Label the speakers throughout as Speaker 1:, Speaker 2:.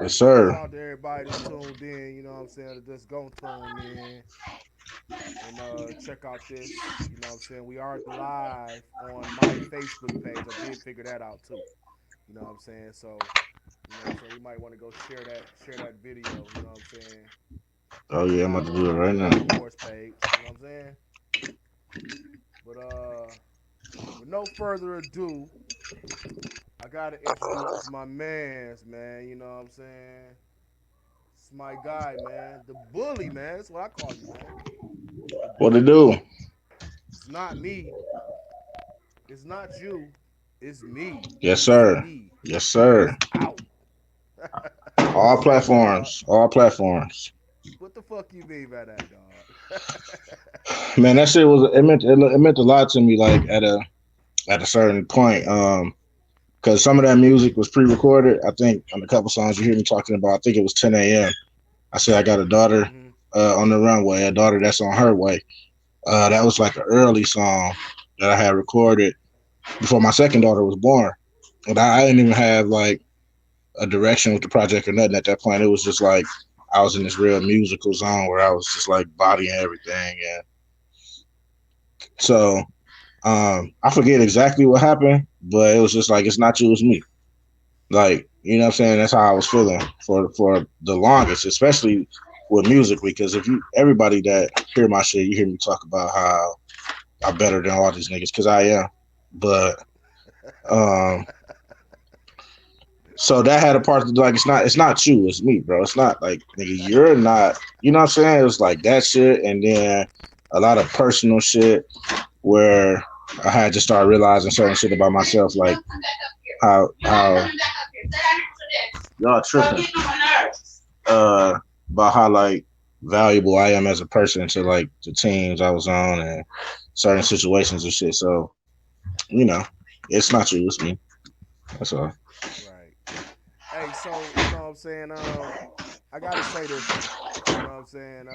Speaker 1: Yes,
Speaker 2: Shout
Speaker 1: sir.
Speaker 2: out to everybody that's tuned in, you know what I'm saying, that's gonna tune in and check out this, you know what I'm saying. We are live on my Facebook page. I did figure that out too. You know what I'm saying? So, you know what I'm saying, you might want to go share that video, you know what I'm saying,
Speaker 1: Oh yeah, I'm
Speaker 2: on
Speaker 1: about to do it right now.
Speaker 2: on Moore's page, you know what I'm saying? But with no further ado, I gotta introduce my man's man, you know what I'm saying? It's my guy, man. The bully, man. That's what I call you, man. The
Speaker 1: What to
Speaker 2: bully.
Speaker 1: do?
Speaker 2: It's not me. It's not you. It's me.
Speaker 1: Yes,
Speaker 2: It's
Speaker 1: sir.
Speaker 2: me.
Speaker 1: Yes, sir.
Speaker 2: It's out.
Speaker 1: All
Speaker 2: Hey, dog.
Speaker 1: platforms. All platforms.
Speaker 2: What the fuck you mean by that, dog?
Speaker 1: Man, that shit was it meant a lot to me. Like at a certain point, because some of that music was pre-recorded. I think on a couple songs you hear me talking about. I think it was 10 a.m. I said I got a daughter
Speaker 2: Mm-hmm.
Speaker 1: on the runway, a daughter that's on her way. That was like an early song that I had recorded before my second daughter was born. And I didn't even have like a direction with the project or nothing at that point. It was just like I was in this real musical zone where I was just like bodying everything. And so I forget exactly what happened, but it was just like it's not you, it's me. Like, you know what I'm saying? That's how I was feeling for the longest, especially with music, because if you everybody that hear my shit, you hear me talk about how I'm better than all these niggas, because I am. But um so that had a part to do, like it's not you, it's me, bro. It's not like nigga, you're not, you know what I'm saying? It was like that shit, and then a lot of personal shit where I had to start realizing certain shit about myself, like how y'all tripping. About how like valuable I am as a person to like the teams I was on and certain situations and shit. So, you know, it's not you, it's me. That's all.
Speaker 2: Right. Hey, so you know what I'm saying? I gotta say this. You know what I'm saying?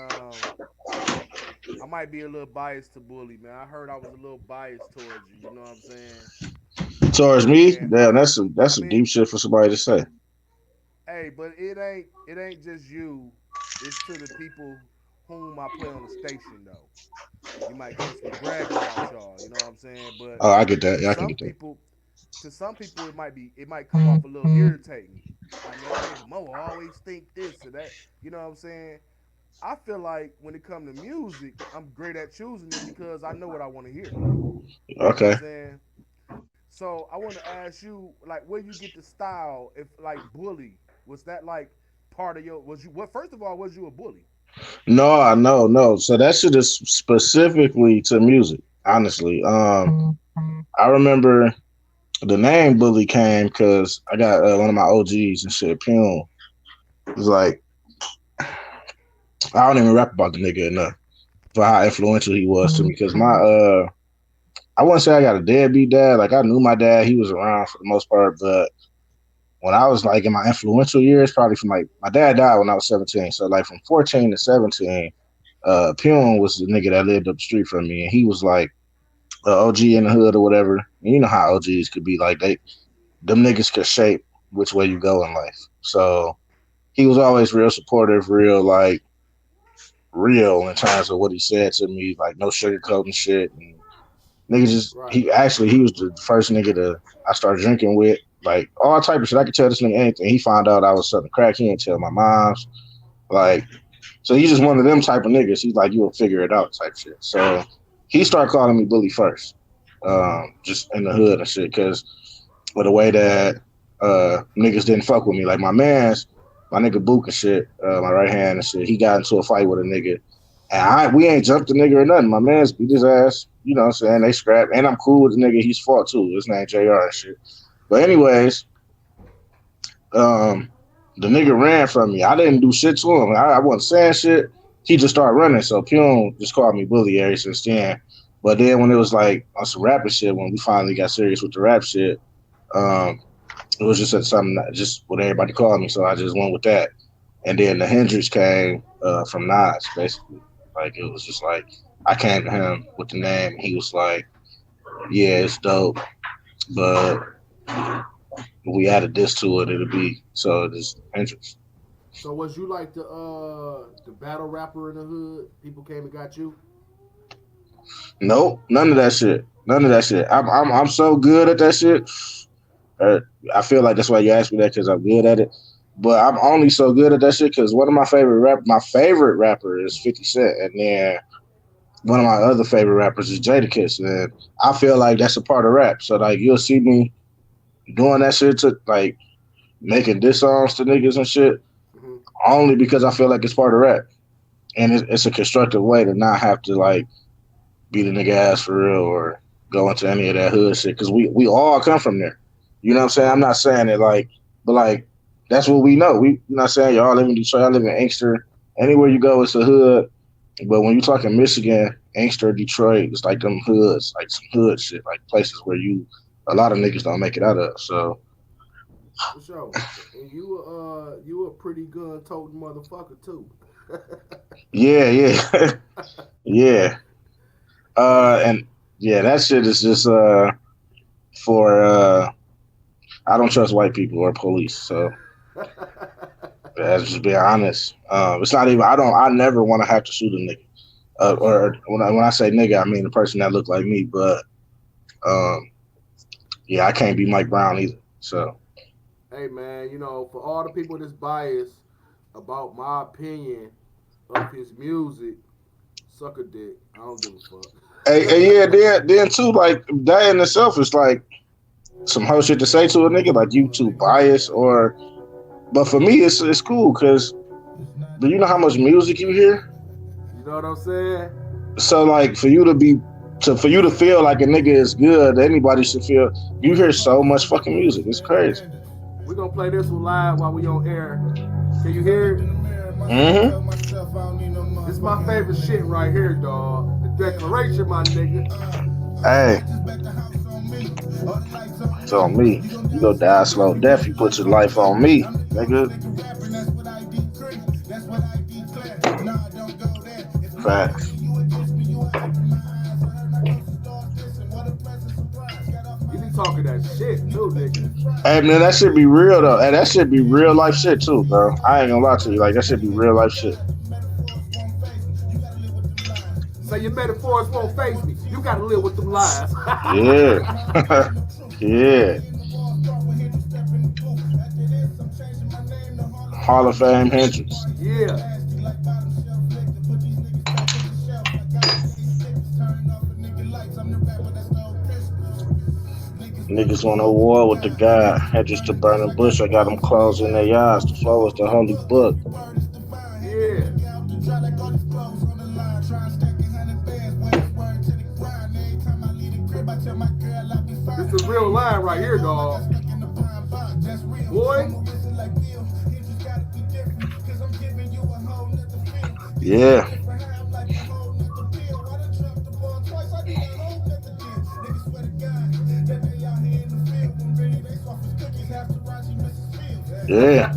Speaker 2: I might be a little biased to Bully, man. I heard I was a little biased towards you. You know what I'm saying?
Speaker 1: Towards me,
Speaker 2: And
Speaker 1: damn,
Speaker 2: I
Speaker 1: that's some
Speaker 2: mean,
Speaker 1: deep shit for somebody to say.
Speaker 2: hey, but it ain't just you. It's to the people whom I play on the station though. You might catch me bragging about y'all. You know what I'm saying? But
Speaker 1: Oh, I get that.
Speaker 2: to
Speaker 1: Yeah, I can
Speaker 2: some
Speaker 1: get that.
Speaker 2: people, it might come off a little irritating. Like man, that nigga Mo always think this or that. You know what I'm saying? I feel like when it comes to music, I'm great at choosing it because I know what I want to hear. You know what I'm
Speaker 1: Okay.
Speaker 2: saying? So I want to ask you, like, where you get the style? If like bully, was that like part of your? Was you what? First of all, was you a bully?
Speaker 1: No, I know, no. So that shit is specifically to music, honestly. I remember the name Bully came because I got one of my OGs and shit, Pune. It was like, I don't even rap about the nigga enough for how influential he was to me. Because I wouldn't say I got a deadbeat dad. Like I knew my dad, he was around for the most part. But when I was like in my influential years, probably from like my dad died when I was 17, so like from 14 to 17, Pune was the nigga that lived up the street from me, and he was like OG in the hood or whatever. And you know how OGs could be like them niggas could shape which way you go in life. So he was always real supportive, real like real in terms of what he said to me, like no sugarcoating shit. And niggas just
Speaker 2: Right.
Speaker 1: he was the first nigga to I started drinking with. Like all type of shit. I could tell this nigga anything. He found out I was something crack. He didn't tell my mom's. Like so he's just one of them type of niggas. He's like, you'll figure it out type shit. So he started calling me Bully first. Just in the hood and shit, cause with the way that niggas didn't fuck with me. Like my nigga Book and shit, my right hand and shit, he got into a fight with a nigga. And we ain't jumped the nigga or nothing. My man's beat his ass, you know what I'm saying? They scrapped. And I'm cool with the nigga he's fought too. His name JR and shit. But anyways, um, the nigga ran from me. I didn't do shit to him. I wasn't saying shit. He just started running. So Pune just called me bully ever since then. But then when it was like on some rapping shit, when we finally got serious with the rap shit, um, it was just something that just what everybody called me. So I just went with that. And then the Hendrix came from Nas, basically. Like it was just like I came to him with the name. And he was like, "Yeah, it's dope, but we added this to it, it'll be so it's Hendrix.
Speaker 2: So was you like the battle rapper in the hood? People came and got you.
Speaker 1: Nope, none of that shit. None of that shit. I'm so good at that shit. Uh, I feel like that's why you asked me that because I'm good at it. But I'm only so good at that shit because one of my favorite rapper is 50 Cent, and then one of my other favorite rappers is Jadakiss, and I feel like that's a part of rap. So like you'll see me doing that shit to like making diss songs to niggas and shit
Speaker 2: Mm-hmm.
Speaker 1: only because I feel like it's part of rap, and it's a constructive way to not have to like beat a nigga ass for real or go into any of that hood shit because we all come from there. You know what I'm saying? I'm not saying it like, but like that's what we know. You know what I'm saying? Y'all live in Detroit, I live in Inkster. Anywhere you go, it's a hood. But when you talking Michigan, Inkster, Detroit, it's like them hoods, like some hood shit, like places where a lot of niggas don't make it out of. So
Speaker 2: For sure. And you a pretty gun toting motherfucker too.
Speaker 1: yeah, yeah, yeah.
Speaker 2: Man.
Speaker 1: And yeah, that shit is just for I don't trust white people or police. So that's just being honest. It's not even. I never want to have to shoot a nigga. Or when I say nigga, I mean the person that look like me. But um, yeah, I can't be Mike Brown either. So
Speaker 2: Hey man, for all the people that's biased about my opinion of his music, suck a dick. I don't give
Speaker 1: hey,
Speaker 2: a
Speaker 1: yeah,
Speaker 2: fuck.
Speaker 1: then too, like that in itself is like some whole shit to say to a nigga, like you too biased or. But for me, it's cool because do you know how much music you hear?
Speaker 2: You know what I'm saying?
Speaker 1: So like for you to feel like a nigga is good, anybody should feel. You hear so much fucking music, it's crazy.
Speaker 2: We're gonna play this one live while we on air. Can you hear it?
Speaker 1: Mm-hmm.
Speaker 2: This is my favorite shit right here, dog. The Declaration, my nigga.
Speaker 1: Hey, it's on me. You go die slow death. You put your life on me, nigga. Facts.
Speaker 2: You be talking that shit too, nigga.
Speaker 1: Hey man, that should be real though. Hey, that should be real life shit too, bro. I ain't gonna lie to you. Like that should be real life shit.
Speaker 2: Say your metaphors won't face me. You gotta live with them lies.
Speaker 1: Yeah. Yeah. Hall of Fame Hendrix.
Speaker 2: Yeah.
Speaker 1: Niggas on a war with the guy. Hendrix the burning bush. I got them clothes in their eyes. The flow is the holy book.
Speaker 2: Yeah. This is a real line right here, dog. Boy.
Speaker 1: Yeah. Yeah.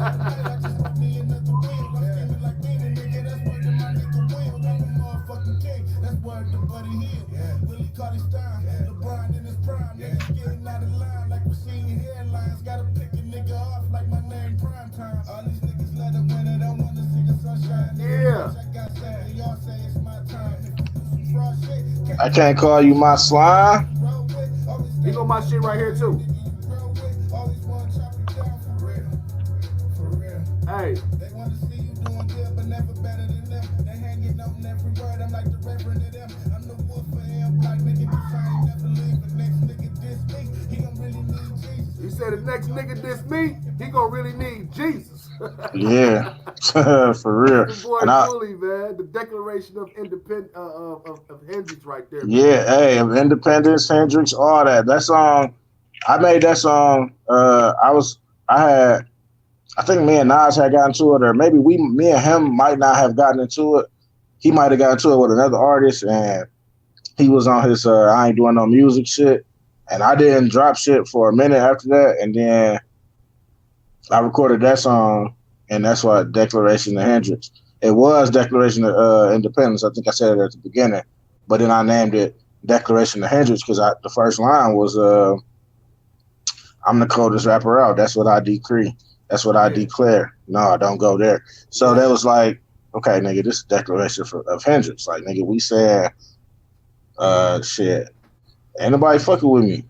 Speaker 2: Yeah.
Speaker 1: I can't call you my slime.
Speaker 2: You know my shit right here too. Hey. He said the next nigga diss me, he gonna really need Jesus.
Speaker 1: Yeah. For real.
Speaker 2: That's the boy
Speaker 1: And I
Speaker 2: Bully, man. The Declaration of Independence of Hendrix right there, man.
Speaker 1: yeah, hey, Independence, Hendrix, all that. That song I made that song. I had I think me and Nas had gotten to it, or maybe me and him might not have gotten into it. He might have gotten into it with another artist, and he was on his I ain't doing no music shit, and I didn't drop shit for a minute after that, and then I recorded that song, and that's why Declaration of Hendrix. It was Declaration of Independence. I think I said it at the beginning, but then I named it Declaration of Hendrix because the first line was I'm the coldest rapper out. That's what I decree. That's what I
Speaker 2: Yeah,
Speaker 1: declare. No, don't go there. So
Speaker 2: yeah,
Speaker 1: that was like, okay, nigga, this is declaration of Hendrix. Like, nigga, we said, shit, ain't nobody fucking with me.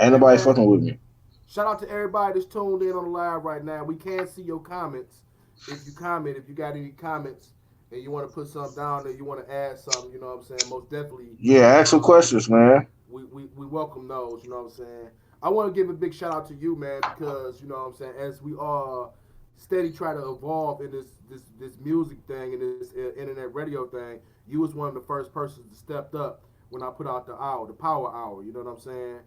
Speaker 1: Ain't
Speaker 2: hey
Speaker 1: nobody
Speaker 2: man.
Speaker 1: fucking with me.
Speaker 2: Shout out to everybody that's tuned in on the live right now. We can see your comments. If you got any comments and you want to put something down there, you want to add something, you know what I'm saying? Most definitely,
Speaker 1: Yeah, ask some
Speaker 2: uh,
Speaker 1: questions, man.
Speaker 2: we welcome those, you know what I'm saying? I want to give a big shout out to you, man, because, you know what I'm saying, as we are steady try to evolve in this music thing and this internet radio thing, you was one of the first persons that stepped up when I put out the power hour, you know what I'm saying?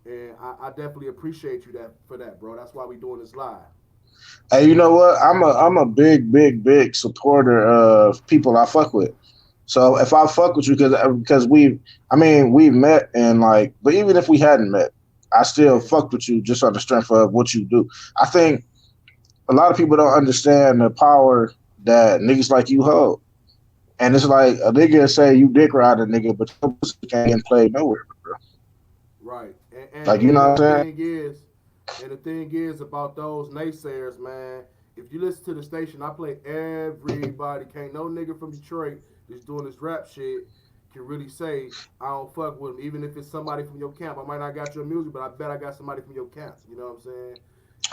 Speaker 2: And I definitely appreciate you that for that, bro. That's why we doing this live.
Speaker 1: Hey, you know what? I'm a big supporter of people I fuck with. So if I fuck with you, because we've met and like, but even if we hadn't met, I still
Speaker 2: Yeah,
Speaker 1: fucked with you just on the strength of what you do. I think a lot of people don't understand the power that niggas like you hold. And it's like a nigga say you dick ride a nigga, but your pussy can't get played nowhere, bro.
Speaker 2: right.
Speaker 1: Like, you know what I'm saying?
Speaker 2: And the thing is about those naysayers, man. If you listen to the station, I play everybody. Can't no nigga from Detroit that's doing this rap shit can really say I don't fuck with him, even if it's somebody from your camp. I might not got your music, but I bet I got somebody from your camp. You know what I'm saying?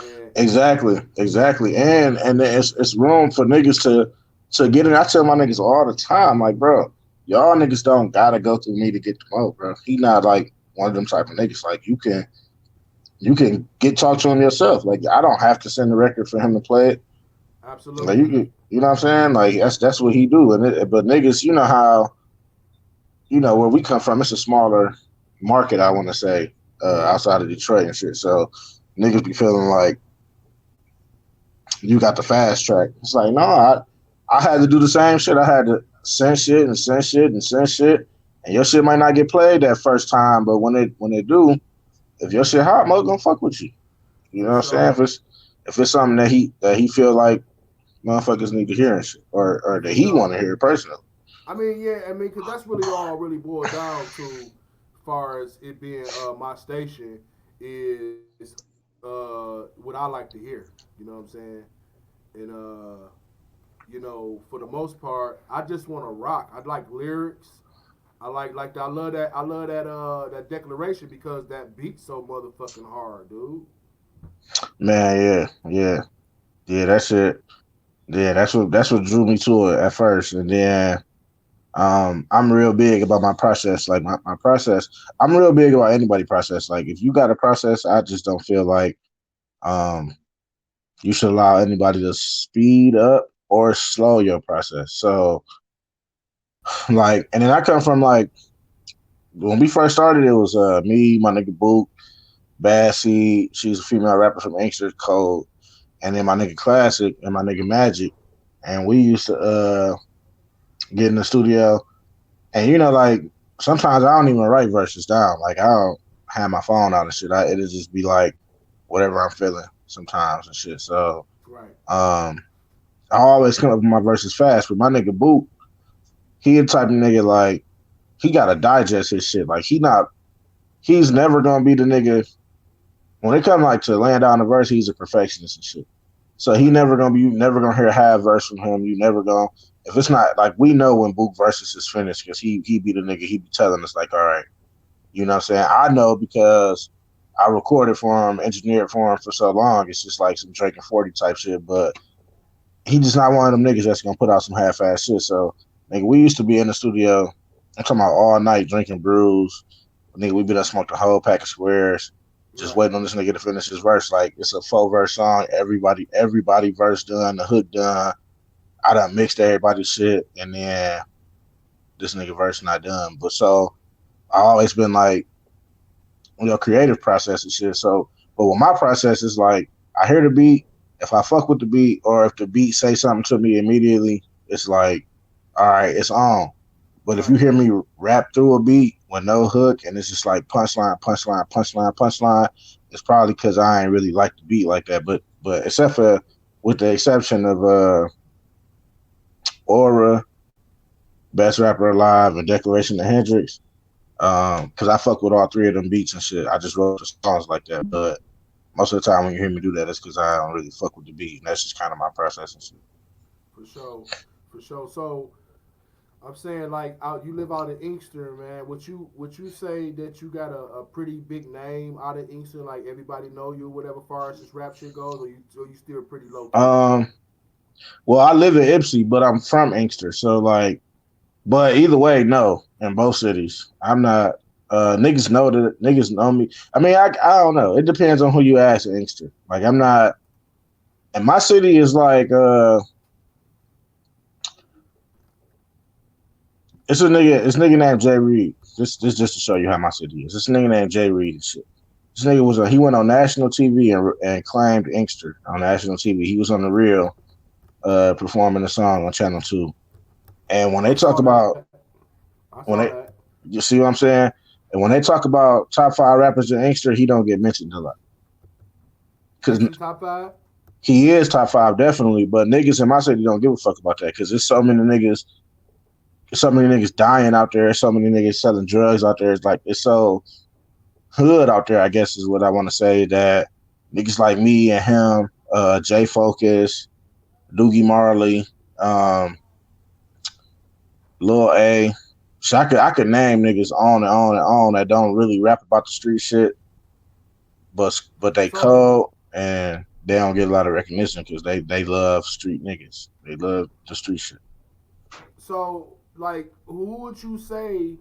Speaker 2: And
Speaker 1: Exactly. And it's room for niggas to get in. I tell my niggas all the time, like, bro, y'all niggas don't gotta go through me to get the mo, bro. He not like one of them type of niggas. Like you can get talk to him yourself. Like I don't have to send the record for him to play it. Like
Speaker 2: absolutely,
Speaker 1: you know what I'm saying? Like that's what he do. But niggas, you know how where we come from. It's a smaller market, I want to say,
Speaker 2: yeah,
Speaker 1: outside of Detroit and shit. So niggas be feeling like you got the fast track. It's like no, I had to do the same shit. I had to send shit and send shit and send shit, and your shit might not get played that first time, but when it do, if your shit hot, Mo gonna fuck with you. You know
Speaker 2: for
Speaker 1: what I'm saying?
Speaker 2: sure.
Speaker 1: If it's something that he feel like motherfuckers need to hear and shit, or
Speaker 2: For
Speaker 1: that he
Speaker 2: sure.
Speaker 1: want to hear personally.
Speaker 2: I mean, yeah, I mean, because that's really all really boiled down to, far as it being my station, is what I like to hear. You know what I'm saying? And for the most part, I just want to rock. I like lyrics. I love that declaration because that beat's so motherfucking hard, dude.
Speaker 1: Man, yeah, that's it. Yeah, that's what drew me to it at first, and then I'm real big about my process. Like my process, I'm real big about anybody process. Like if you got a process, I just don't feel like um you should allow anybody to speed up or slow your process. So like, and then I come from like when we first started, it was me, my nigga Boot, Bad Seed. She's a female rapper from Inkster Code, and then my nigga Classic and my nigga Magic, and we used to get in the studio. And like sometimes I don't even write verses down. Like I don't have my phone out and shit. It'll just be like whatever I'm feeling sometimes and shit. So
Speaker 2: Right.
Speaker 1: um, I always come up with my verses fast. But my nigga Boot, he the type of nigga like he gotta digest his shit. Like he's never gonna be the nigga when it comes like to laying down the verse. He's a perfectionist and shit. So he
Speaker 2: Right.
Speaker 1: never gonna be. You never gonna hear a half verse from him. You never gonna. If it's not like we know when Boot verses is finished because he be the nigga. He be telling us like, all right. You know what I'm saying? I know because I recorded for him, engineered for him for so long. It's just like some Drake and 40 type shit. But he just not one of them niggas that's gonna put out some half ass shit. So nigga, we used to be in the studio. I'm talking about all night drinking brews. Nigga, we be done smoked a whole pack of squares, just
Speaker 2: Right.
Speaker 1: waiting on this nigga to finish his verse. Like it's a 4 verse song. Everybody verse done, the hook done. I done mixed everybody's shit, and then this nigga verse not done. But so I always been like creative process and shit. So, but with my process is like, I hear the beat. If I fuck with the beat, or if the beat say something to me immediately, it's like, all right, it's on. But if you
Speaker 2: Right.
Speaker 1: hear me rap through a beat with no hook and it's just like punchline, punchline, punchline, punchline, it's probably because I ain't really like the beat like that. But except for with the exception of Aura, Best Rapper Alive, and Declaration of Hendrix, Because I fuck with all three of them beats and shit. I just wrote the songs like that, but most of the time when you hear me do that, it's because I don't really fuck with the beat, and that's just kind of my process and shit.
Speaker 2: For sure, for sure. So I'm saying like out you live out in Inkster, man. Would you say that you got a pretty big name out of Inkster? Like everybody know you, whatever far as this rap shit goes, or you still pretty low key?
Speaker 1: Um, well, I live in Ipsy, but I'm from Inkster, so like, but either way, no, in both cities, I'm not. Niggas know that niggas know me. I mean, I don't know. It depends on who you ask in Inkster. Like, I'm not. And my city is like, it's a nigga named Jay Reed. This just to show you how my city is. This nigga named Jay Reed and shit. This nigga he went on national TV and claimed Inkster on national TV. He was on the real performing a song on Channel 2. And when
Speaker 2: I
Speaker 1: they talk
Speaker 2: saw that.
Speaker 1: about
Speaker 2: I saw
Speaker 1: when
Speaker 2: that.
Speaker 1: they you see what I'm saying? And when they talk about top five rappers in Inkster, he don't get mentioned a lot. Cause
Speaker 2: Is he top five?
Speaker 1: he is top five definitely, but niggas in my city don't give a fuck about that because there's so many niggas dying out there, so many niggas selling drugs out there. It's like it's so hood out there, I guess is what I want to say, that niggas like me and him, Jay Focus, Doogie Marley, um, Lil A. So I could name niggas on and on and on that don't really rap about the street shit, but they
Speaker 2: So
Speaker 1: cold and they don't get a lot of recognition because they love street niggas. They love the street shit.
Speaker 2: so like who would you say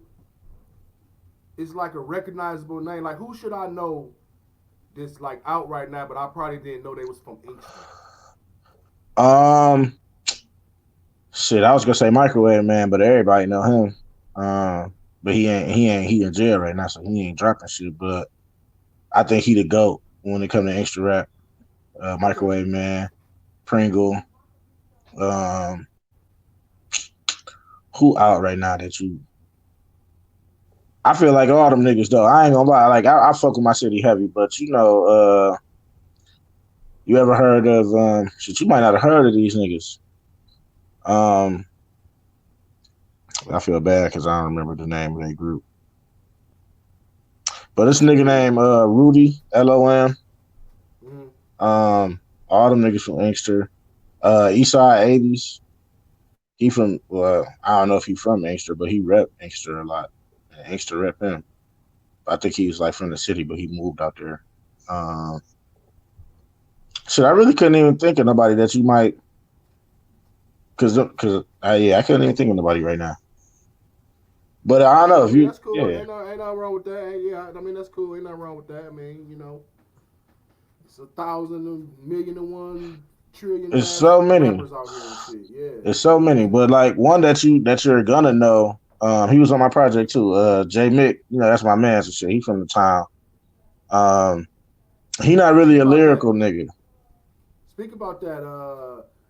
Speaker 2: is like a recognizable name? Like who should I know this like out right now, but I probably didn't know they was from Inkster.
Speaker 1: Um, shit, I was gonna say Microwave Man, but everybody know him. But he in jail right now, so he ain't dropping shit. But I think he the goat when it comes to extra rap.
Speaker 2: Okay.
Speaker 1: Microwave Man, Pringle. Um, who out right now that you? I feel like all them niggas though. I ain't gonna lie. Like I fuck with my city heavy, but you ever heard of shit? You might not have heard of these niggas. Um, I feel bad because I don't remember the name of their group. But this nigga
Speaker 2: Yeah.
Speaker 1: named Rudy LOM.
Speaker 2: Mm-hmm.
Speaker 1: All them niggas from Inkster. Eastside 80s. He from I don't know if he from Inkster, but he rep Inkster a lot. And Inkster rep him. I think he was like from the city, but he moved out there. Um, shit, I really couldn't even think of nobody that you might, cause yeah, I couldn't even think of nobody right now. But I don't
Speaker 2: Yeah,
Speaker 1: know
Speaker 2: I
Speaker 1: if
Speaker 2: mean
Speaker 1: you,
Speaker 2: that's cool.
Speaker 1: yeah,
Speaker 2: Ain't nothing wrong with that. Yeah, I mean that's cool. Ain't nothing wrong with that. I mean, it's a thousand, a million and one trillion
Speaker 1: it's
Speaker 2: ass
Speaker 1: so many.
Speaker 2: rappers out here and shit. Yeah,
Speaker 1: It's so many, but like one that you're gonna know. He was on my project too. J Mick, that's my man. So shit, he from the town. Um, he not really
Speaker 2: Speak
Speaker 1: a
Speaker 2: about that.
Speaker 1: lyrical nigga.
Speaker 2: Speak about that.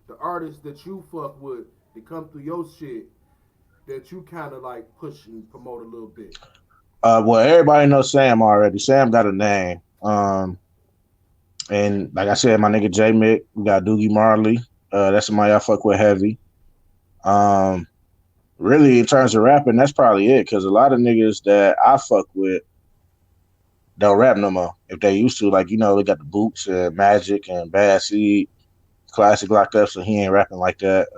Speaker 2: The artists that you fuck with that come through your shit that you kind of like push and promote a little bit.
Speaker 1: Well, everybody knows Sam already. Sam got a name. And like I said, my nigga J Mick, we got Doogie Marley. That's somebody I fuck with heavy. Um, really, in terms of rapping, that's probably it. Cause a lot of niggas that I fuck with don't rap no more. If they used to, like they got the Boots and Magic and Bad Seed, Classic locked up, so he ain't rapping like that.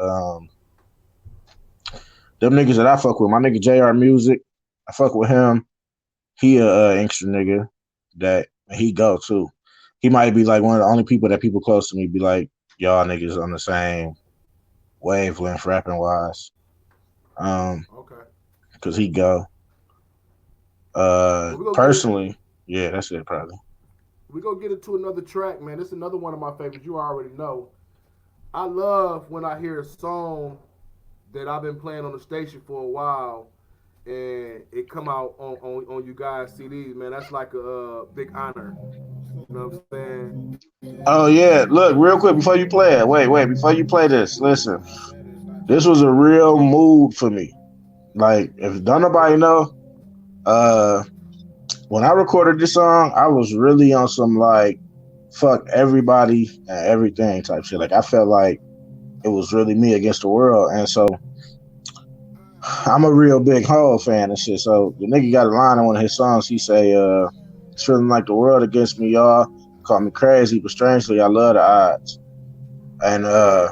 Speaker 1: Them niggas that I fuck with, my nigga JR Music, I fuck with him. He a extra nigga that he go too. He might be like one of the only people that people close to me be like, y'all niggas on the same wavelength rapping wise. Um,
Speaker 2: Okay.
Speaker 1: cause he go.
Speaker 2: Well, we gonna get it.
Speaker 1: Personally, yeah, that's it probably.
Speaker 2: We gonna get into another track, man. This is another one of my favorites. You already know. I love when I hear a song that I've been playing on the station for a while, and it come out on you guys CDs, man. That's like a big honor. You know what I'm saying?
Speaker 1: Oh yeah, look, real quick before you play it. Wait, before you play this, listen. This was a real mood for me. Like, if don't nobody
Speaker 2: Okay.
Speaker 1: know, uh, when I recorded this song, I was really on some like fuck everybody and everything type shit. Like I felt like it was really me against the world. And so I'm a real big Hov fan and shit. So the nigga got a line in one of his songs. He say, "It's feeling like the world against me, y'all. Call me crazy, but strangely, I love the odds." And
Speaker 2: Right.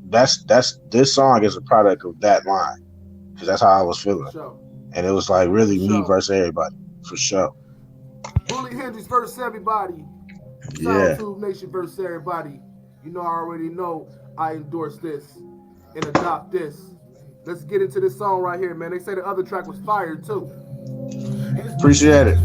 Speaker 1: that's this song is a product of that line because that's how I was
Speaker 2: For
Speaker 1: feeling,
Speaker 2: sure.
Speaker 1: and it was like
Speaker 2: For
Speaker 1: really me
Speaker 2: sure.
Speaker 1: versus everybody for sure.
Speaker 2: Bully Hendrix versus everybody.
Speaker 1: Yeah,
Speaker 2: SoundTube Nation versus everybody. You know, I already know I endorse this and adopt this. Let's get into this song right here, man. They say the other track was fire too.
Speaker 1: appreciate it.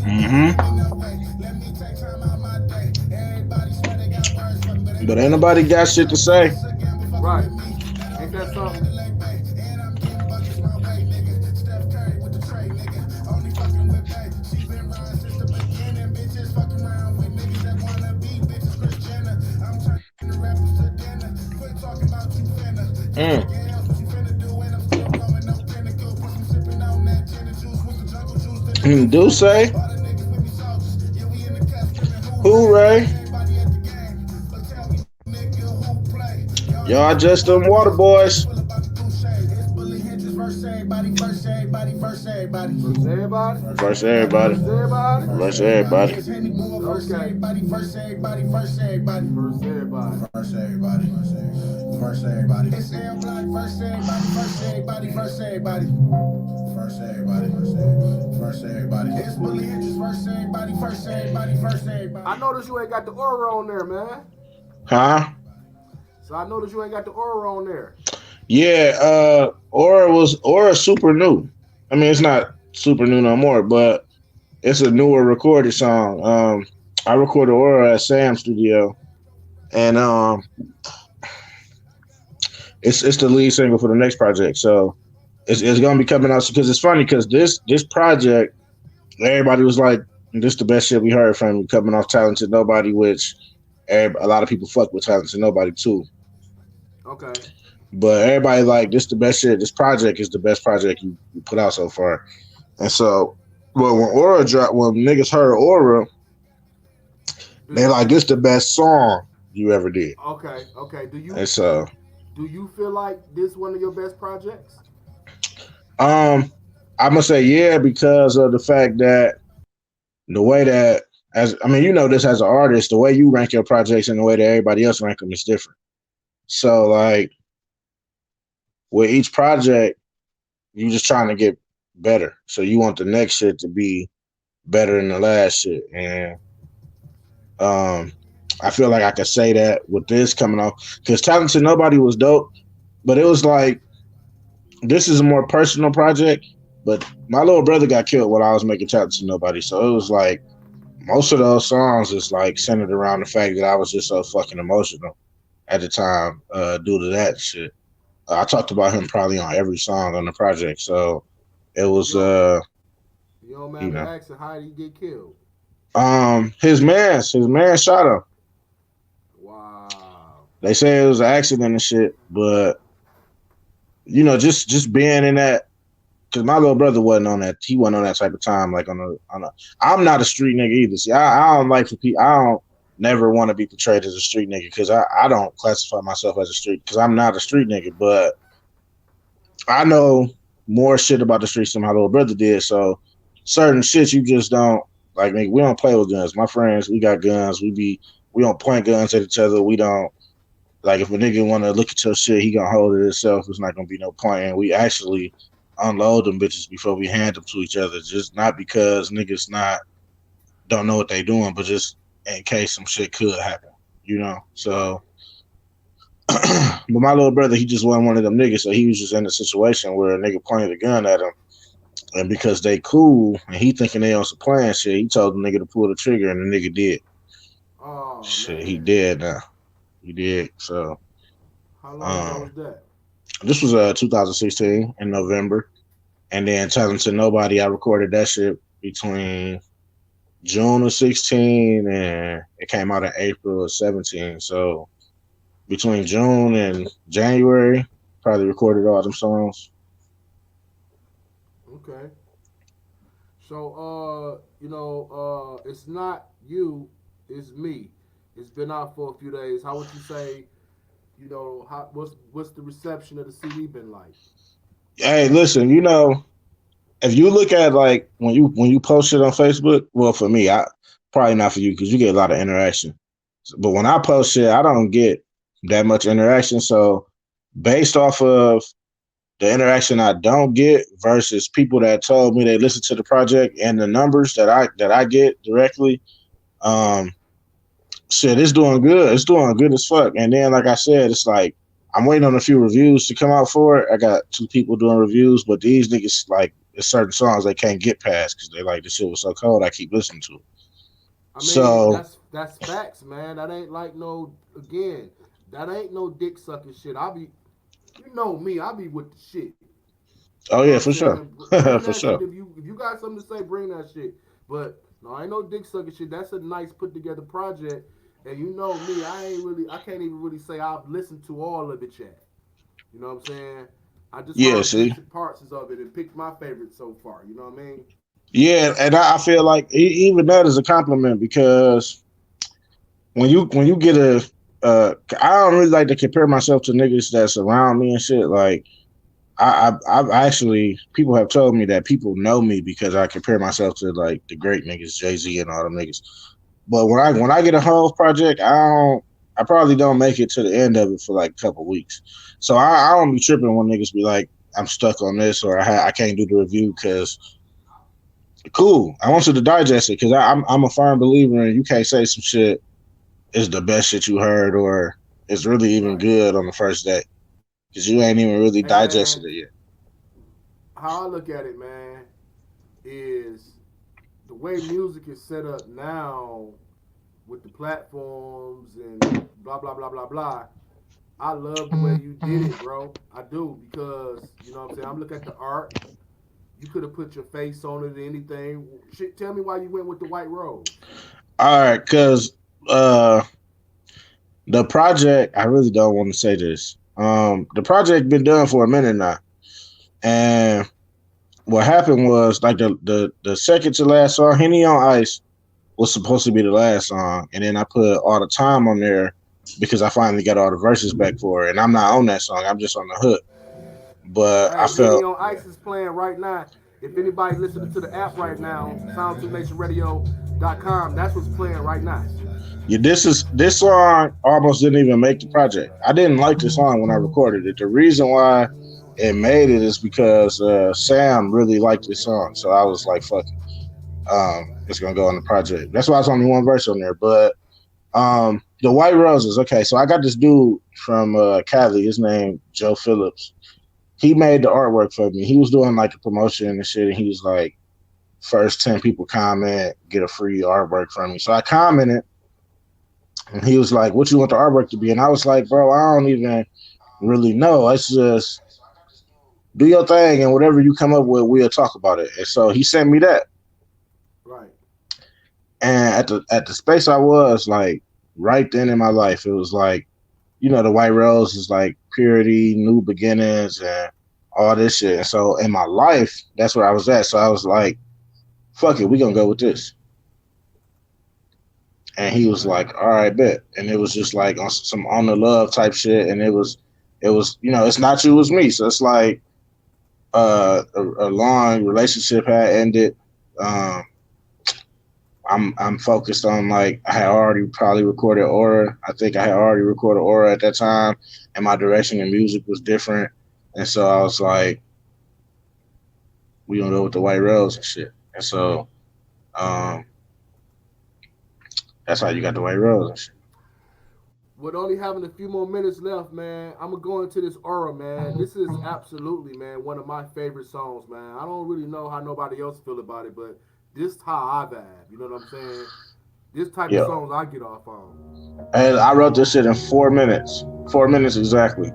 Speaker 1: Mm-hmm. But ain't nobody got shit to say.
Speaker 2: Right. Ain't that something?
Speaker 1: Mm. Do say, hooray. Y'all just them water boys.
Speaker 2: Versus everybody?
Speaker 1: Versus everybody.
Speaker 2: Versus everybody?
Speaker 1: Versus everybody.
Speaker 2: Okay. Versus everybody. I noticed you ain't got the aura on there, man.
Speaker 1: Huh?
Speaker 2: So I noticed you ain't got the aura on there.
Speaker 1: Yeah, Aura super new. I mean it's not super new no more, but it's a newer recorded song. I recorded Aura at Sam's studio and it's the lead single for the next project. So it's gonna be coming out because it's funny because this project everybody was like this the best shit we heard from you coming off Talented Nobody, which a lot of people fuck with Talented Nobody too.
Speaker 2: Okay.
Speaker 1: But everybody like this the best shit. This project is the best project you put out so far. And so, well, when Aura dropped, when niggas heard Aura,
Speaker 2: Do
Speaker 1: they
Speaker 2: you
Speaker 1: like this the best song you ever did.
Speaker 2: okay, okay.
Speaker 1: And so,
Speaker 2: Do you feel like this one of your best projects?
Speaker 1: um, I'm gonna say yeah because of the fact that the way that as I mean, you know this as an artist, the way you rank your projects and the way that everybody else rank them is different. So like with each project, you just trying to get better. So you want the next shit to be better than the last shit. And um I feel like I could say that with this coming off because Talented Nobody was dope, but it was like this is a more personal project. But my little brother got killed while I was making Talented Nobody, so it was like most of those songs is like centered around the fact that I was just so fucking emotional at the time due to that shit. I talked about him probably on every song on the project, so it was
Speaker 2: You don't you don't
Speaker 1: you
Speaker 2: mind me
Speaker 1: know
Speaker 2: asking how did he get killed?
Speaker 1: his man shot him.
Speaker 2: Wow.
Speaker 1: They say it was an accident and shit, but just being in that because my little brother wasn't on that. He wasn't on that type of time. Like on a. I'm not a street nigga either. See, I don't like for people. I don't never want to be portrayed as a street nigga because I don't classify myself as a street because I'm not a street nigga. But I know more shit about the streets than my little brother did. So certain shit you just don't like. Nigga, we don't play with guns. My friends, we got guns. We don't point guns at each other. We don't like if a nigga want to look at your shit, he gonna hold it himself. It's not gonna be no point. We actually unload them bitches before we hand them to each other. Just not because niggas not don't know what they doing, but just in case some shit could happen.
Speaker 2: Right.
Speaker 1: So, but my little brother, he just wasn't one of them niggas. So he was just in a situation where a nigga pointed a gun at him, And because they cool and he thinking they on some plan shit, he told the nigga to pull the trigger and the nigga did.
Speaker 2: Oh
Speaker 1: Shit, he
Speaker 2: man,
Speaker 1: dead now. He did. So
Speaker 2: how long ago
Speaker 1: um
Speaker 2: was that?
Speaker 1: this was 2016 in November. And then Talented Nobody, I recorded that shit between June of 16 and it came out in April of 17. So between June and January, probably recorded all them songs.
Speaker 2: Okay. So, it's not you, it's me. It's been out for a few days. How would you say, what's the reception of the CD been like?
Speaker 1: Hey, listen, if you look at like when you post shit on Facebook, well, for me, I probably not for you because you get a lot of interaction. But when I post shit, I don't get that much interaction. So based off of the interaction I don't get versus people that told me they listened to the project and the numbers that I get directly, um, shit, it's doing good. It's doing good as fuck. And then, like I said, it's like I'm waiting on a few reviews to come out for it. I got two people doing reviews, but these niggas like there's certain songs they can't get past because they like the shit was so cold. I keep listening to it.
Speaker 2: I mean,
Speaker 1: So,
Speaker 2: that's facts, man. That ain't like no again. That ain't no dick sucking shit. You know me. I be with the shit. You
Speaker 1: oh
Speaker 2: know what
Speaker 1: yeah,
Speaker 2: I'm
Speaker 1: for sure,
Speaker 2: saying? Bring
Speaker 1: for
Speaker 2: that shit
Speaker 1: sure.
Speaker 2: if you got something to say. Bring that shit. But no, ain't no dick sucking shit. That's a nice put together project. And you know me, I can't even really say I've listened to all of it yet. You know what I'm saying? I just
Speaker 1: Yeah,
Speaker 2: heard
Speaker 1: see,
Speaker 2: bits and parts of it and picked my favorite so far. You know what I mean?
Speaker 1: yeah, and I feel like even that is a compliment because when you get I don't really like to compare myself to niggas that's around me and shit. Like I've actually people have told me that people know me because I compare myself to like the great niggas, Jay-Z and all them niggas. But when I get a whole project, I probably don't make it to the end of it for like a couple weeks. So I don't be tripping when niggas be like I'm stuck on this or I can't do the review because cool. I want you to digest it because I'm a firm believer in you can't say some shit is the best shit you heard or it's really even
Speaker 2: Right.
Speaker 1: good on the first day because you ain't even really
Speaker 2: Hey
Speaker 1: digested
Speaker 2: man,
Speaker 1: it yet.
Speaker 2: how I look at it, man, is the way music is set up now with the platforms and blah blah blah blah blah. I love the way you did it, bro. I do because you know what I'm saying. I'm looking at the art. You could have put your face on it, or anything. Shit, tell me why you went with the white rose.
Speaker 1: All right, because uh, the project, I really don't want to say this. The project been done for a minute now, and what happened was like the second to last song, Henny on Ice, was supposed to be the last song, and then I put all the time on there because I finally got all the verses back for it, and I'm not on that song. I'm just on the hook. But I
Speaker 2: Hey, Henny
Speaker 1: felt
Speaker 2: on Ice is playing right now. If anybody listening to the app right now, sound2nationradio.com, that's what's playing right now.
Speaker 1: yeah, this song almost didn't even make the project. I didn't like the song when I recorded it. The reason why it made it is because Sam really liked this song, so I was like, "Fuck it, it's gonna go on the project." That's why it's only one verse on there. But the White Roses, okay. So I got this dude from Cali. His name Joe Phillips. He made the artwork for me. He was doing like a promotion and shit, and he was like, "First 10 people comment, get a free artwork from me." So I commented. And he was like, "What you want the artwork to be?" And I was like, "Bro, I don't even really know. It's just do your thing, and whatever you come up with, we'll talk about it." And so he sent me that.
Speaker 2: Right.
Speaker 1: And at the space I was like right then in my life, it was like the White Rose is like purity, new beginnings, and all this shit. And so in my life, that's where I was at. So I was like, "Fuck it, we gonna go with this." And he was
Speaker 2: Okay.
Speaker 1: like, "All right, bet." And it was just like on some on the love type shit, and it was it's not you, it's me. So it's like a long relationship had ended. Um, I'm focused on like I had already probably recorded Aura. I think I had already recorded Aura at that time, and my direction in music was different. And so I was like, we gonna go with the White Rose and shit. And so um, that's how you got the White Rose and shit.
Speaker 2: With only having a few more minutes left, man, I'm gonna go into this aura, man. This is absolutely, man, one of my favorite songs, man. I don't really know how nobody else feel about it, but this how I vibe. You know what I'm saying? This type of
Speaker 1: Yeah.
Speaker 2: songs I get off on.
Speaker 1: And I wrote this shit in 4 minutes. 4 minutes exactly.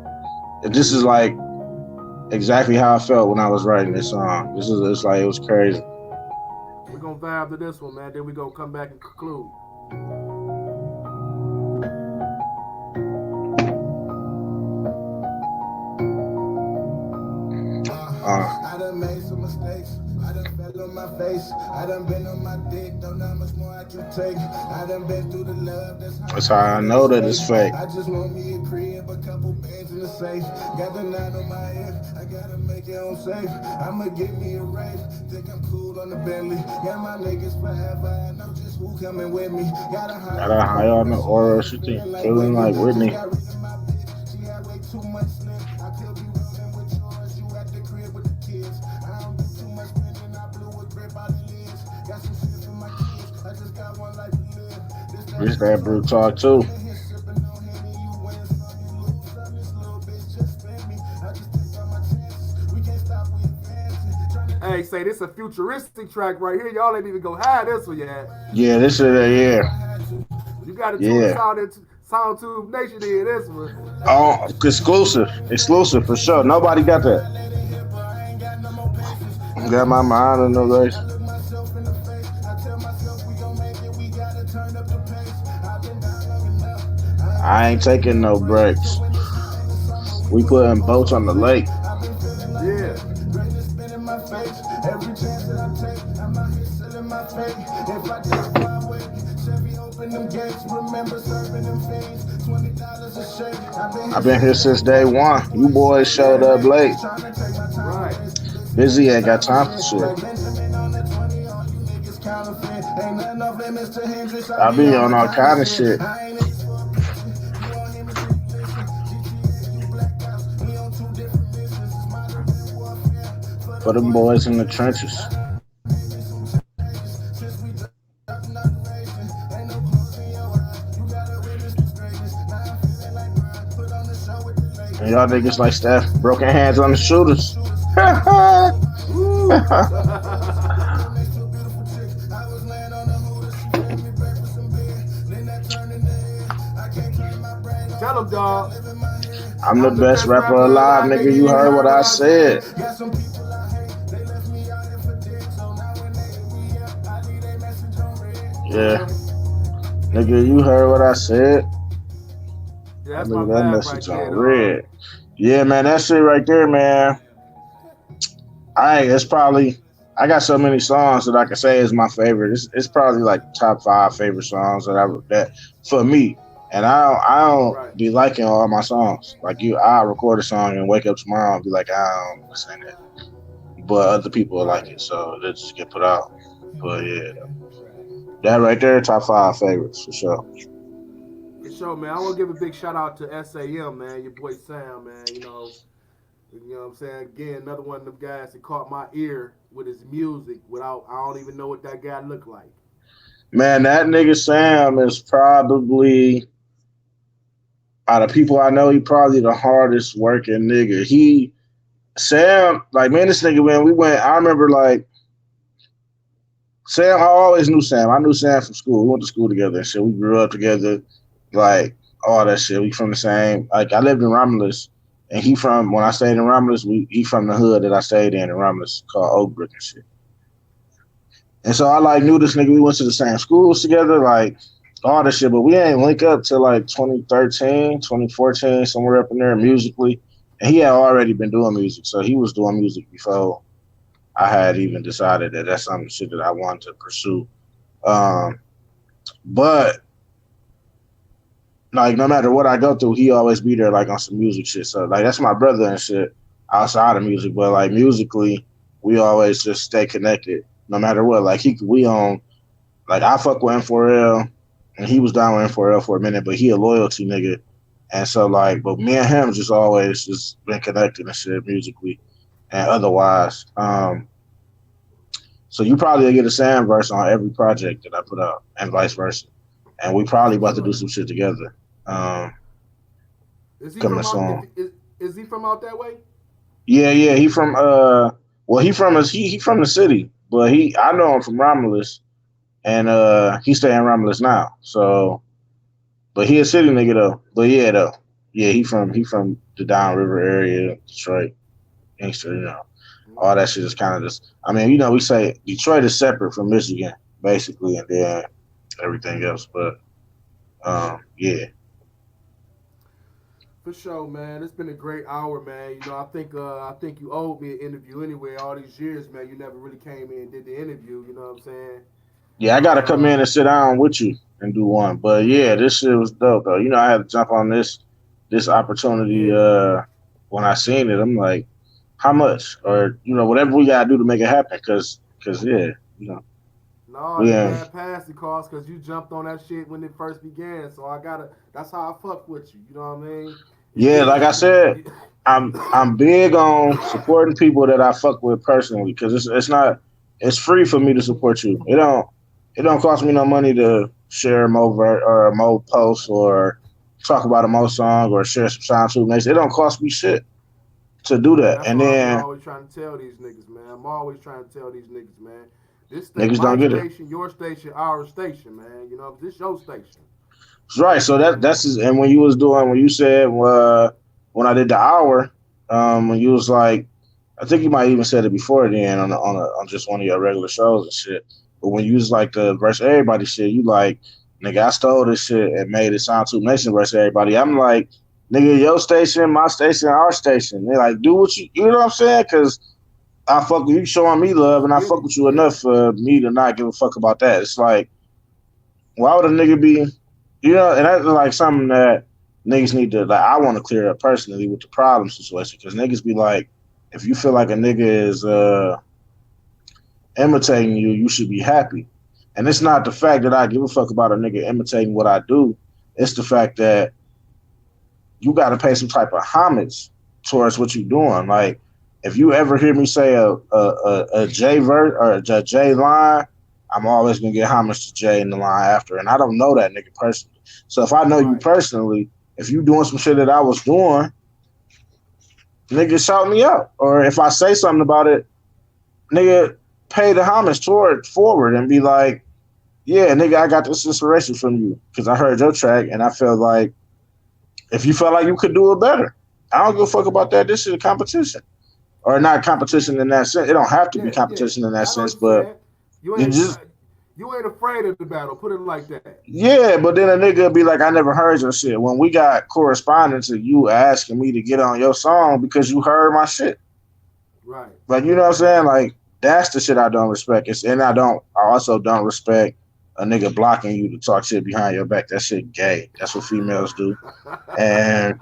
Speaker 1: This is like exactly how I felt when I was writing this song. This is it's like it was crazy.
Speaker 2: We're gonna vibe to this one, man. Then we gonna come back and conclude.
Speaker 1: Uh,
Speaker 3: I done made some mistakes. I done fell on my face. I done been on my dick. Don't know how much more I can take. I done been through the love. That's how
Speaker 1: that's
Speaker 3: I
Speaker 1: how
Speaker 3: know
Speaker 1: I
Speaker 3: that
Speaker 1: know
Speaker 3: it's
Speaker 1: that
Speaker 3: fake.
Speaker 1: it's fake.
Speaker 3: I just want me a crib, a couple bands in the safe. Got the knot on my hip. I gotta make it on safe. I'ma get me a rave. Think I'm cool on the Bentley. Got my niggas forever. I know just who coming with me. Got a high
Speaker 1: Got a
Speaker 3: on
Speaker 1: high on
Speaker 3: aura.
Speaker 1: the
Speaker 3: She got
Speaker 1: aura.
Speaker 3: me
Speaker 1: She think
Speaker 3: feeling like
Speaker 1: feeling
Speaker 3: Whitney.
Speaker 1: like
Speaker 3: Just
Speaker 1: Whitney.
Speaker 3: got rid of my bitch. She had way too much slip. I could be rolling with yours. You at the crib with the kids. I don't do too much spending. I blew a grip out the lids. Got some shit for my kids. I just got one life to live. This that
Speaker 1: This
Speaker 3: blue
Speaker 1: that brew
Speaker 3: talk
Speaker 1: talk
Speaker 3: too.
Speaker 1: too.
Speaker 3: I'm in here sipping on Henny. You win some, you lose some. This little bitch just spent me. I just take all my chances. We can't stop, we advancing. Trying to
Speaker 2: Hey, say this a futuristic track right here. Y'all ain't even go high this one yet.
Speaker 1: Yeah, this is yeah,
Speaker 2: You got to tune the
Speaker 1: yeah.
Speaker 2: sound tube nation in this one.
Speaker 1: Oh, exclusive for sure. Nobody got that. Got my mind in the race.
Speaker 3: look myself in the face. I tell myself we gon' make it, we gotta turn up the pace. I've been down long enough. I ain't
Speaker 1: I
Speaker 3: been
Speaker 1: ain't
Speaker 3: taking
Speaker 1: taking
Speaker 3: no
Speaker 1: no
Speaker 3: breaks.
Speaker 1: breaks.
Speaker 3: So when it's hot in the summer, we
Speaker 1: We
Speaker 3: putting
Speaker 1: putting
Speaker 3: boats
Speaker 1: boats
Speaker 3: on
Speaker 1: on
Speaker 3: the
Speaker 1: the
Speaker 3: lake.
Speaker 1: lake.
Speaker 3: I've been feeling like
Speaker 2: Yeah.
Speaker 3: Drake. Greatness been in my face. Every chance that I take, I'm out here selling my fate. If I die, why wait? Chevy open them gates. Remember serving them fiends. $20 a shake. I've been
Speaker 1: I've
Speaker 3: here
Speaker 1: been here
Speaker 3: since
Speaker 1: since
Speaker 3: day
Speaker 1: day
Speaker 3: one.
Speaker 1: one.
Speaker 3: You
Speaker 1: You
Speaker 3: boys
Speaker 1: boys
Speaker 3: showed up
Speaker 1: showed up
Speaker 3: late.
Speaker 1: late.
Speaker 3: Trying to take my time
Speaker 2: Right.
Speaker 3: away. Busy ain't
Speaker 1: Busy
Speaker 3: got
Speaker 1: ain't got
Speaker 3: time for
Speaker 1: time for
Speaker 3: shit.
Speaker 1: shit.
Speaker 3: Like Benjamin on the 20, all you niggas counterfeit. Ain't nothing off limits to Hendrix. I
Speaker 1: I
Speaker 3: be
Speaker 1: be
Speaker 3: on
Speaker 1: on
Speaker 3: all
Speaker 1: all
Speaker 3: kind of
Speaker 1: kind of
Speaker 3: shit.
Speaker 1: shit.
Speaker 3: I ain't in this for a picture. You won't hear me till you listen. GTA, you blacked out. We on two different missions. It's modern warfare for
Speaker 1: For
Speaker 3: them
Speaker 1: them
Speaker 3: boys in
Speaker 1: boys
Speaker 3: the
Speaker 1: in the
Speaker 3: trenches.
Speaker 1: trenches.
Speaker 3: I done made me some changes since we dropped another nation. Ain't no closing your eyes. You gotta witness this greatness. Now I'm feeling like Brian. Put on the show with the
Speaker 1: And
Speaker 3: Lakers.
Speaker 1: y'all
Speaker 3: We
Speaker 1: niggas
Speaker 3: got
Speaker 1: like
Speaker 3: big
Speaker 1: Steph,
Speaker 3: shooters.
Speaker 1: broken
Speaker 3: Broken
Speaker 1: hands on
Speaker 3: hands
Speaker 1: the
Speaker 3: on the shooter
Speaker 1: shooters.
Speaker 3: shooters. I'm a bad little
Speaker 2: Woo.
Speaker 3: Sitting next to a beautiful chick. I was laying on the hooter. She fed me breakfast and beer. Then that turned into head. I can't turn my brain off.
Speaker 2: Tell
Speaker 3: I
Speaker 2: them,
Speaker 3: think I
Speaker 2: dog.
Speaker 3: live in my head.
Speaker 1: I'm the
Speaker 2: I'm the
Speaker 1: best
Speaker 2: best
Speaker 1: rapper
Speaker 2: rapper
Speaker 1: alive,
Speaker 2: alive,
Speaker 1: nigga.
Speaker 2: nigga.
Speaker 1: You
Speaker 2: You
Speaker 1: heard
Speaker 2: heard
Speaker 1: what
Speaker 2: what
Speaker 1: I
Speaker 2: I said.
Speaker 1: said.
Speaker 3: Got some people I hate. They left me out here for dead. So now when they hit me up, I leave a message on red.
Speaker 1: Yeah,
Speaker 3: Nigga,
Speaker 1: nigga,
Speaker 3: you
Speaker 1: you heard
Speaker 3: heard
Speaker 1: what
Speaker 3: what
Speaker 1: I
Speaker 3: I said.
Speaker 1: said.
Speaker 2: Yeah,
Speaker 1: I
Speaker 2: that's my
Speaker 1: leave that
Speaker 2: vibe right
Speaker 1: message
Speaker 2: there,
Speaker 1: on
Speaker 2: dog.
Speaker 1: red. Yeah, man, that shit right there, man. It's probably I got so many songs that I can say is my favorite. It's probably like top five favorite songs that for me. And I don't
Speaker 2: Right.
Speaker 1: be liking all my songs. Like you, I record a song and wake up tomorrow and be like, I don't listen to it. But other people will like
Speaker 2: Right.
Speaker 1: it, so it just get put out. But yeah, that right there, top five favorites for sure.
Speaker 2: For sure, man. I want to give a big shout out to SAM, man. Your boy Sam, man. You know what I'm saying? Again, another one of them guys that caught my ear with his music without I don't even know what that guy looked like.
Speaker 1: Man, that nigga Sam is probably out of people I know, he probably the hardest working nigga. Sam, like man, this nigga man, we went. I remember like Sam. I always knew Sam. I knew Sam from school. We went to school together and shit. We grew up together, like all that shit. We from the same. Like I lived in Romulus, and he from when I stayed in Romulus. He from the hood that I stayed in Romulus called Oakbrook and shit. And so I like knew this nigga. We went to the same schools together, like all that shit. But we ain't link up till like 2013, 2014, somewhere up in there musically. And he had already been doing music, so he was doing music before I had even decided that that's some shit that I wanted to pursue. Um, but like no matter what I go through, he always be there like on some music shit. So like that's my brother and shit outside of music. But like musically, we always just stay connected no matter what. Like we on like I fuck with M4L and he was down with M4L for a minute, but he a loyalty nigga. And so like, but me and him just always just been connected and shit musically and otherwise. So you probably get a Sam verse on every project that I put out, and vice versa. And we
Speaker 2: That's
Speaker 1: probably
Speaker 2: what's
Speaker 1: about to do
Speaker 2: up.
Speaker 1: some shit together.
Speaker 2: Is he
Speaker 1: coming
Speaker 2: from out?
Speaker 1: soon.
Speaker 2: Is he from out that way?
Speaker 1: Yeah. He from well, he from the city, but I know him from Romulus, and he stay in Romulus now. So, but he a city nigga though. But yeah though, yeah he from the downriver area, Detroit, gangster, all that shit is kind of just. I mean, we say Detroit is separate from Michigan, basically, and then everything else. But yeah.
Speaker 2: For sure, man. It's been a great hour, man. I think you owed me an interview anyway. All these years, man, you never really came in and did the interview. You know what I'm saying?
Speaker 1: Yeah, I gotta come in and sit down with you and do one. But yeah, this shit was dope though. I had to jump on this opportunity
Speaker 2: Yeah.
Speaker 1: when I seen it. I'm like, how much? Or whatever we gotta do to make it happen. Cause yeah,
Speaker 2: No, you
Speaker 1: yeah.
Speaker 2: got past the cost because you jumped on that shit when it first began. So that's how I fuck with you. You know what I mean?
Speaker 1: Yeah, like I said, I'm big on supporting people that I fuck with personally because it's free for me to support you. It don't cost me no money to share a or a Mo post or talk about a Mo song or share some sound tube next. It don't cost me shit to do
Speaker 2: Man,
Speaker 1: that.
Speaker 2: that's
Speaker 1: And
Speaker 2: what I be
Speaker 1: then
Speaker 2: always trying to tell these niggas, man. I'm always trying to tell these niggas, man.
Speaker 1: niggas
Speaker 2: My
Speaker 1: don't get it.
Speaker 2: station, your station, our station, man. This your station.
Speaker 1: Right. So and when you said when I did the hour, when you was like, I think you might even said it before then on just one of your regular shows and shit. But when you was like the verse everybody shit, you like, nigga, I stole this shit and made it sound too nation versus everybody. I'm like, nigga, your station, my station, our station. They like, do what you know what I'm saying? Because I fuck with you showing me love and I
Speaker 2: Get
Speaker 1: fuck
Speaker 2: it?
Speaker 1: with you
Speaker 2: Yeah.
Speaker 1: enough for me to not give a fuck about that. It's like, why would a nigga be, and that's like something that niggas need to, like, I want to clear up personally with the problem situation. Because niggas be like, if you feel like a nigga is imitating you, you should be happy. And it's not the fact that I give a fuck about a nigga imitating what I do. It's the fact that you got to pay some type of homage towards what you're doing. Like, if you ever hear me say a J verse or a J line, I'm always gonna get homage to Jay in the line after, and I don't know that nigga personally. So if I know you
Speaker 2: Right.
Speaker 1: personally, if you doing some shit that I was doing, nigga shout me out. Or if I say something about it, nigga pay the homage toward forward and be like, yeah, nigga, I got this inspiration from you because I heard your track and I felt like if you felt like you could do it better, I don't give a fuck about that. This is a competition. Or not competition in that sense. It don't have to be
Speaker 2: Yeah, yeah.
Speaker 1: competition in that
Speaker 2: I know
Speaker 1: sense,
Speaker 2: what you're
Speaker 1: but
Speaker 2: saying. You
Speaker 1: you
Speaker 2: ain't
Speaker 1: just
Speaker 2: you ain't afraid of the battle. Put it like that.
Speaker 1: yeah, but then a nigga be like, I never heard your shit. When we got correspondence of you asking me to get on your song because you heard my shit.
Speaker 2: Right.
Speaker 1: Like, you know what I'm saying? Like, that's the shit I don't respect. I also don't respect a nigga blocking you to talk shit behind your back. That shit gay. That's what females do. And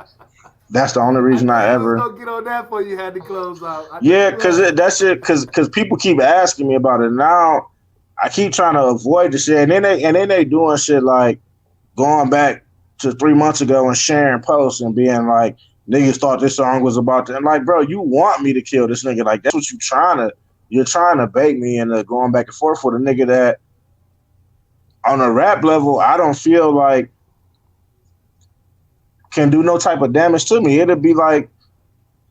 Speaker 1: that's the only
Speaker 2: I
Speaker 1: reason
Speaker 2: knew
Speaker 1: I
Speaker 2: you was
Speaker 1: ever.
Speaker 2: gonna get on that before you had to close out. I knew
Speaker 1: Yeah,
Speaker 2: you had to.
Speaker 1: that shit, cause people keep asking me about it. Now I keep trying to avoid the shit, and then they doing shit like going back to 3 months ago and sharing posts and being like, niggas thought this song was about to, and like, bro, you want me to kill this nigga? Like, that's what you're trying to bait me into going back and forth with a nigga that on a rap level I don't feel like can do no type of damage to me. It'll be like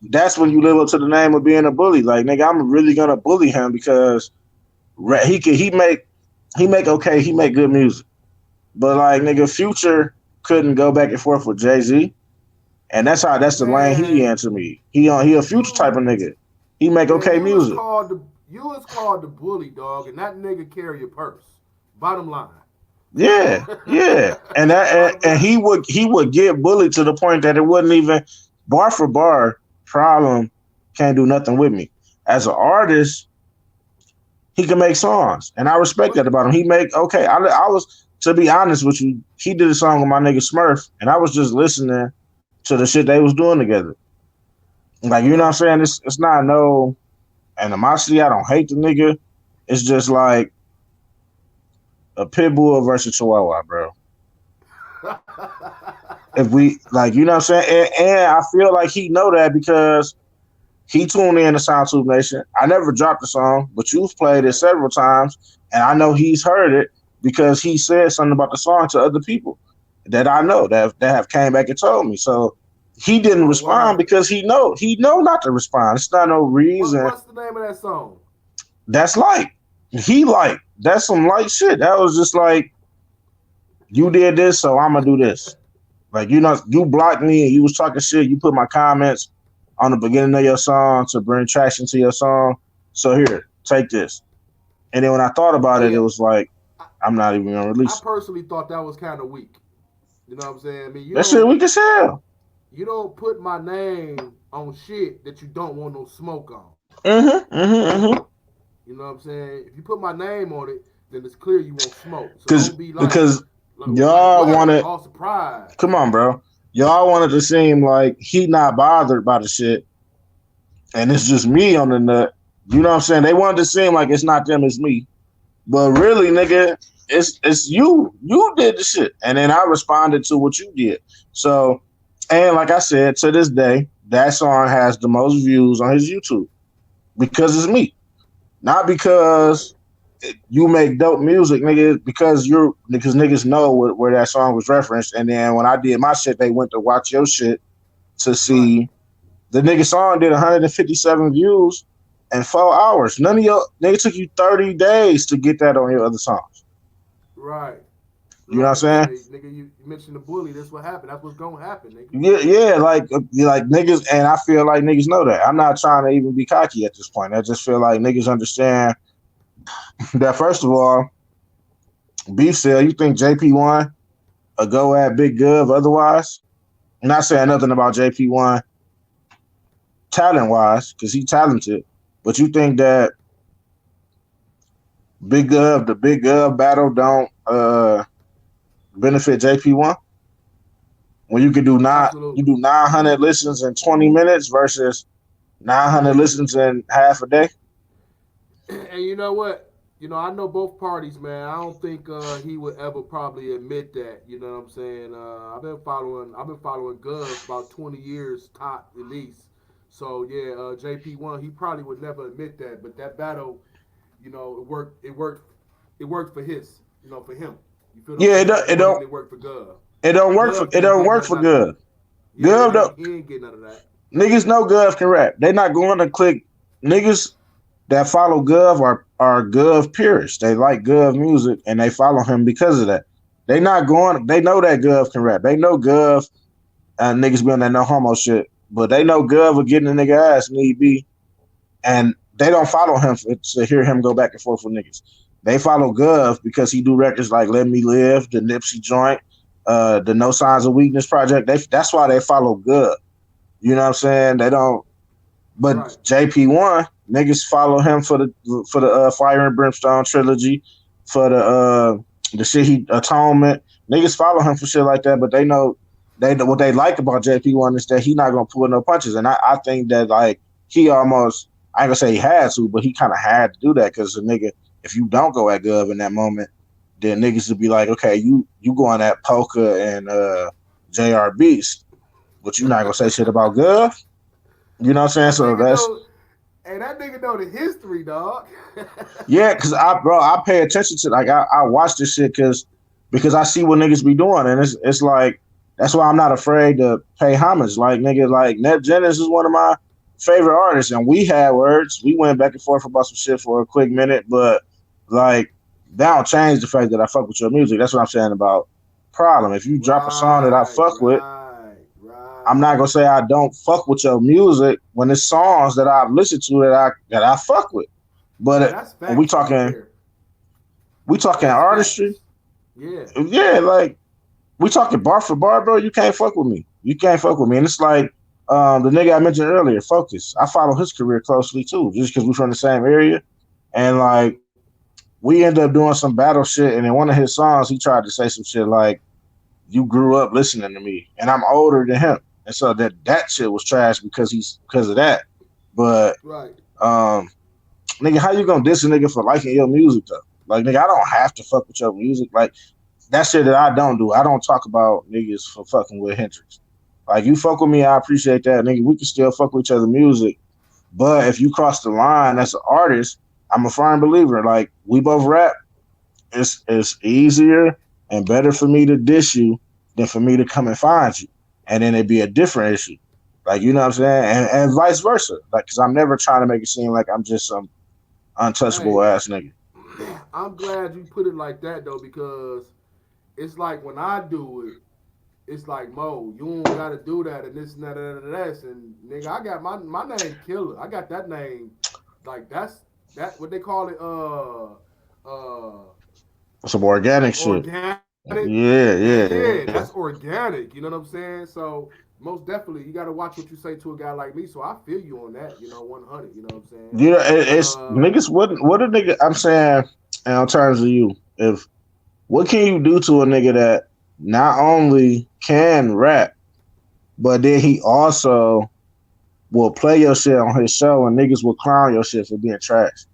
Speaker 1: that's when you live up to the name of being a bully. Like, nigga, I'm really gonna bully him because he make good music. But like, nigga, Future couldn't go back and forth with Jay-Z. And that's the lane he
Speaker 2: Man,
Speaker 1: in to me. He a Future type
Speaker 2: you
Speaker 1: of nigga. He make
Speaker 2: man,
Speaker 1: okay music.
Speaker 2: you was called the bully dog, and that nigga carry your purse. Bottom line.
Speaker 1: Yeah, yeah.
Speaker 2: Bottom
Speaker 1: And
Speaker 2: line.
Speaker 1: he would get bullied to the point that it wouldn't even bar for bar problem can't do nothing with me. As an artist, he can make songs. And I respect
Speaker 2: But
Speaker 1: that about him. He make okay. I was to be honest with you, he did a song with my nigga Smurf, and I was just listening to the shit they was doing together. Like, you know what I'm
Speaker 2: right.
Speaker 1: saying? It's not no animosity. I don't hate the nigga. It's just like a pit bull versus chihuahua, bro. If we like, you know what I'm saying? And I feel like he know that because he tuned in to Sound Tube Nation. I never dropped the song, but you've played it
Speaker 2: Right.
Speaker 1: several times, and I know he's heard it because he said something about the song to other people. that I know that have came back and told me. So he didn't respond because he know not to respond. It's not no reason.
Speaker 2: What's the name of that song?
Speaker 1: That's light. That's some light shit. That was just like, you did this, so I'm gonna do this. Like, you know, you blocked me and you was talking shit. You put my comments on the beginning of your song to bring traction to your song. So here, take this. And then when I thought about it, it was like, I'm not even gonna release it.
Speaker 2: I personally thought that was kind of weak. You know what I'm saying? I mean,
Speaker 1: that shit weak as hell.
Speaker 2: You don't put my name on shit that you don't want no smoke on. You know what I'm saying? If you put my name on it, then it's clear you won't smoke. So don't be like,
Speaker 1: because y'all wanted
Speaker 2: all surprise.
Speaker 1: Come on, bro. Y'all wanted to seem like he not bothered by the shit, and it's just me on the nut. You know what I'm saying? They wanted to seem like it's not them, it's me. But really, nigga, it's you. You did the shit. And then I responded to what you did. So, and like I said, to this day, that song has the most views on his YouTube because it's me. Not because you make dope music, nigga, because niggas know where that song was referenced. And then when I did my shit, they went to watch your shit to see the nigga song did 157 views in 4 hours. None of your nigga took you 30 days to get that on your other songs.
Speaker 2: Right.
Speaker 1: You know what I'm saying?
Speaker 2: Nigga, you mentioned the bully. That's what happened. That's what's gonna happen, nigga.
Speaker 1: Yeah, like niggas, and I feel like niggas know that. I'm not trying to even be cocky at this point. I just feel like niggas understand that. First of all, Beef said, you think JP1 a go at Big Gov otherwise? I'm not saying nothing about JP1 talent wise, because he's talented, but you think that the Big Gov battle don't benefit JP1? When you can do 900 listens in 20 minutes versus 900 listens in half a day.
Speaker 2: And you know what? You know, I know both parties, man. I don't think he would ever probably admit that. You know what I'm saying? I've been following Gov about 20 years top at least. So yeah, JP1, he probably would never admit that. But that battle, you know, it worked for his, you know, for him. You feel
Speaker 1: yeah,
Speaker 2: it worked for Gov.
Speaker 1: It don't work for Gov. Gov don't.
Speaker 2: He ain't getting none of that.
Speaker 1: Niggas know Gov can rap. They not going to click. Niggas that follow Gov are Gov purists. They like Gov music and they follow him because of that. They not going. They know that Gov can rap. They know Gov and niggas be on that no homo shit. But they know Gov will get in the nigga ass need be, and they don't follow him to hear him go back and forth with niggas. They follow Gov because he do records like Let Me Live, the Nipsey joint, the No Signs of Weakness project. That's why they follow Gov. You know what I'm saying? They don't. But right. JP1 niggas follow him for the Fire and Brimstone trilogy, for the shit he Atonement. Niggas follow him for shit like that, but they know what they like about JP1 is that he not gonna pull no punches. And I think that like he almost, I ain't gonna say he had to, but he kind of had to do that because the nigga, if you don't go at Gov in that moment, then niggas would be like, okay, you going at Polka and JR Beast, but you not gonna say shit about Gov. You know what I'm saying? So that's.
Speaker 2: Hey, that nigga know the history, dog.
Speaker 1: Yeah, cause I pay attention to like I watch this shit because I see what niggas be doing, and it's like that's why I'm not afraid to pay homage. Like nigga, like Nep Jennings is one of my favorite artists, and we had words. We went back and forth about some shit for a quick minute, but like that don't change the fact that I fuck with your music. That's what I'm saying about Problem. If you drop a song that I fuck with, I'm not gonna say I don't fuck with your music when it's songs that I've listened to that I fuck with. But we talking artistry. Yeah, like we talking bar for bar, bro. You can't fuck with me. And it's like the nigga I mentioned earlier, Focus. I follow his career closely too, just because we're from the same area. And like we ended up doing some battle shit, and in one of his songs, he tried to say some shit like, "You grew up listening to me," and I'm older than him. And so that shit was trash because of that. But nigga, how you gonna diss a nigga for liking your music though? Like nigga, I don't have to fuck with your music. Like that shit that I don't do. I don't talk about niggas for fucking with Hendrix. Like you fuck with me, I appreciate that, nigga. We can still fuck with each other music. But if you cross the line as an artist, I'm a firm believer. Like we both rap. It's easier and better for me to diss you than for me to come and find you, and then it'd be a different issue. Like, you know what I'm saying, and vice versa. Like, because I'm never trying to make it seem like I'm just some untouchable
Speaker 2: Hey,
Speaker 1: ass nigga.
Speaker 2: I'm glad you put it like that though, because it's like when I do it, it's like Mo, you don't gotta do that and this and that and that. And nigga, I got my name Killer. I got that name, like that what they call it,
Speaker 1: Some organic shit.
Speaker 2: organic.
Speaker 1: Yeah,
Speaker 2: Yeah,
Speaker 1: yeah,
Speaker 2: that's organic. You know what I'm saying? So most definitely, you got to watch what you say to a guy like me. So I feel you on that. 100. You know what I'm saying?
Speaker 1: you know,
Speaker 2: But
Speaker 1: it's niggas. What a nigga? I'm saying, in terms of you, if what can you do to a nigga that not only can rap, but then he also will play your shit on his show, and niggas will clown your shit for being trash.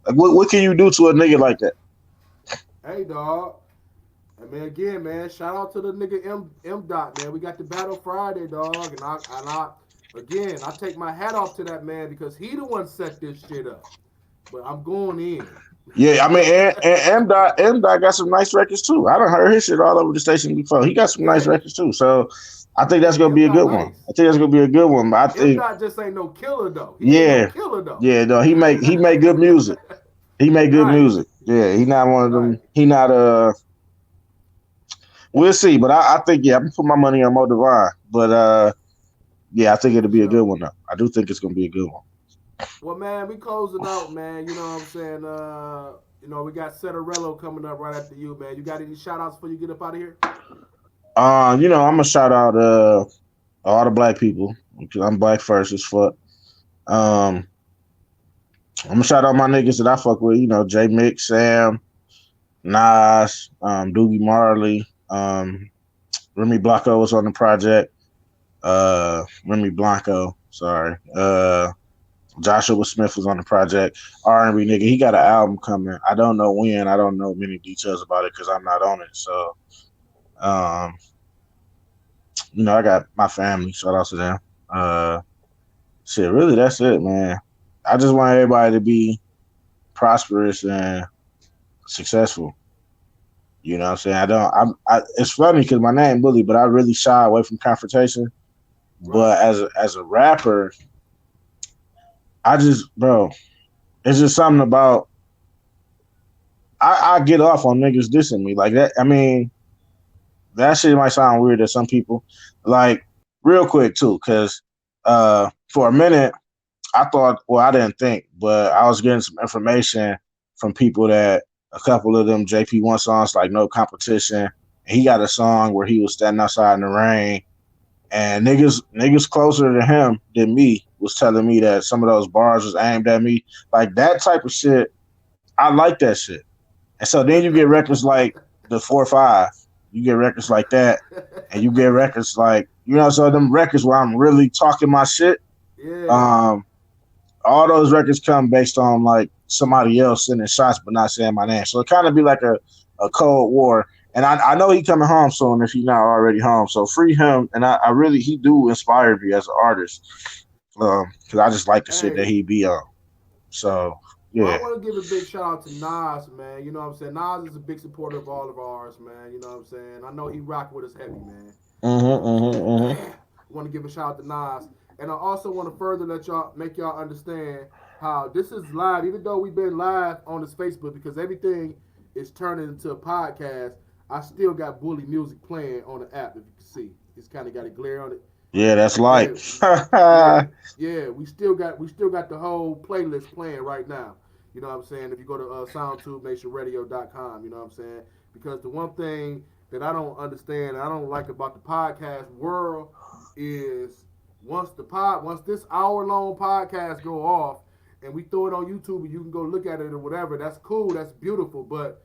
Speaker 1: Like, what can you do to a nigga like that?
Speaker 2: hey, dog. I mean, again, man, shout out to the nigga M Dot, man. We got the battle Friday, dog, and I again, I take my hat off to that man because he the one set this shit up. But I'm going in.
Speaker 1: Yeah, I mean, and M Dot got some nice records too. I done heard his shit all over the station before. He got some nice
Speaker 2: Yeah,
Speaker 1: records too. So I think that's
Speaker 2: yeah,
Speaker 1: gonna be
Speaker 2: M
Speaker 1: a
Speaker 2: Dot
Speaker 1: good one.
Speaker 2: nice.
Speaker 1: I think that's gonna be a good one. But I
Speaker 2: M
Speaker 1: think,
Speaker 2: Dot just ain't no killer though. He ain't no
Speaker 1: yeah,
Speaker 2: killer though.
Speaker 1: yeah, no, he make good music. He make good
Speaker 2: Right,
Speaker 1: music. Yeah, he not one of
Speaker 2: right.
Speaker 1: them. He not We'll see, but I think, yeah, I'm gonna put my money on MoeDaVon. But yeah, I think it'll
Speaker 2: For
Speaker 1: be a good
Speaker 2: sure.
Speaker 1: one though. I do think it's gonna be a good one.
Speaker 2: Well, man, we closing out, man. You know what I'm saying? We got Setterello coming up right after you, man. You got any shout outs before you get up out of here?
Speaker 1: I'm gonna shout out all the black people because I'm black first as fuck. Um, I'm gonna shout out my niggas that I fuck with. J Mix, Sam, Nas, Doogie Marley, Remy Blanco was on the project. Remy Blanco, sorry. Joshua Smith was on the project. R&B nigga, he got an album coming. I don't know when. I don't know many details about it because I'm not on it. So, um, I got my family. Shout out to them. Uh, Shit, really, that's it, man. I just want everybody to be prosperous and successful. You know what I'm saying? I don't. It's funny because my name Bully, but I really shy away from confrontation.
Speaker 2: Right.
Speaker 1: But as a rapper, I just, bro, it's just something about I get off on niggas dissing me like that. I mean, that shit might sound weird to some people. Like, real quick too, because for a minute I thought, well, I didn't think, but I was getting some information from people that a couple of them JP1 songs, like No Competition, and he got a song where he was standing outside in the rain, and niggas closer to him than me was telling me that some of those bars was aimed at me. Like, that type of shit, I like that shit. And so then you get records like the 4-5, you get records like that, and you get records like, so them records where I'm really talking my shit.
Speaker 2: Yeah.
Speaker 1: Um, all those records come based on like somebody else sending shots but not saying my name. So it kind of be like a cold war. And I know he coming home soon if he's not already home. So free him. And I really, he do inspire me as an artist. Because I just like the shit that
Speaker 2: Hey,
Speaker 1: he be on. So
Speaker 2: well, I
Speaker 1: yeah.
Speaker 2: want to give a big shout out to Nas, man. You know what I'm saying? Nas is a big supporter of all of ours, man. You know what I'm saying? I know he rock with us heavy, man. You know what I'm saying?
Speaker 1: Mm-hmm.
Speaker 2: I want to give a shout out to Nas. And I also want to further let y'all make y'all understand how this is live, even though we've been live on this Facebook because everything is turning into a podcast. I still got Bully music playing on the app, if you can see. It's kind of got a glare on it.
Speaker 1: Yeah, that's
Speaker 2: Yeah,
Speaker 1: light.
Speaker 2: yeah, yeah. We still got the whole playlist playing right now. You know what I'm saying? If you go to SoundTubeNationRadio.com, you know what I'm saying? Because the one thing that I don't understand, and I don't like about the podcast world, is once this hour long podcast go off, and we throw it on YouTube, and you can go look at it or whatever. That's cool. That's beautiful. But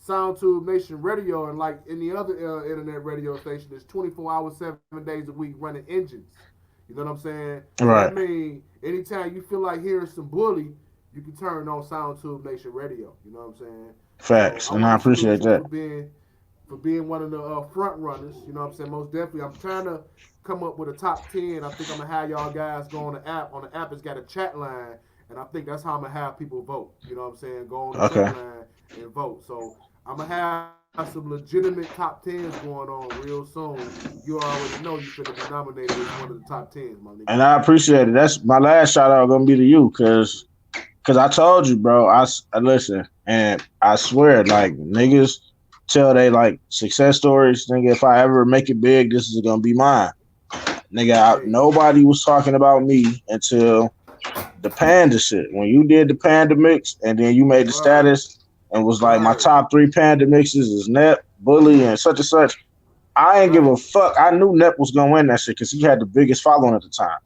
Speaker 2: SoundTube Nation Radio and like any other internet radio station is 24 hours, 7 days a week running engines. You know what I'm saying? So that
Speaker 1: Right.
Speaker 2: means anytime you feel like hearing some Bully, you can turn on SoundTube Nation Radio. You know what I'm saying? So
Speaker 1: Facts.
Speaker 2: I
Speaker 1: And I
Speaker 2: want to salute
Speaker 1: appreciate
Speaker 2: you
Speaker 1: that.
Speaker 2: for being one of the front runners. You know what I'm saying? Most definitely. I'm trying to come up with a top 10. I think I'm gonna have y'all guys go on the app. On the app, it's got a chat line, and I think that's how I'm gonna have people vote. You know what I'm saying? Go on the chat
Speaker 1: Okay.
Speaker 2: line and vote. So I'm gonna have some legitimate top tens going on real soon, you already know you finna be nominated as one of the top tens, my nigga.
Speaker 1: And I appreciate it. That's my last shout out gonna be to you, cause I told you, bro. I listen, and I swear, like niggas tell they like success stories. Nigga, if I ever make it big, this is gonna be mine. Nigga,
Speaker 2: Hey,
Speaker 1: nobody was talking about me until the Panda shit. When you did the Panda mix, and then you made the
Speaker 2: right,
Speaker 1: status, and was like, my
Speaker 2: right,
Speaker 1: top 3 Panda mixes is Nep, Bully, and such and such. I ain't give
Speaker 2: right.
Speaker 1: a fuck. I knew Nep was gonna win that shit because he had the biggest following at the time.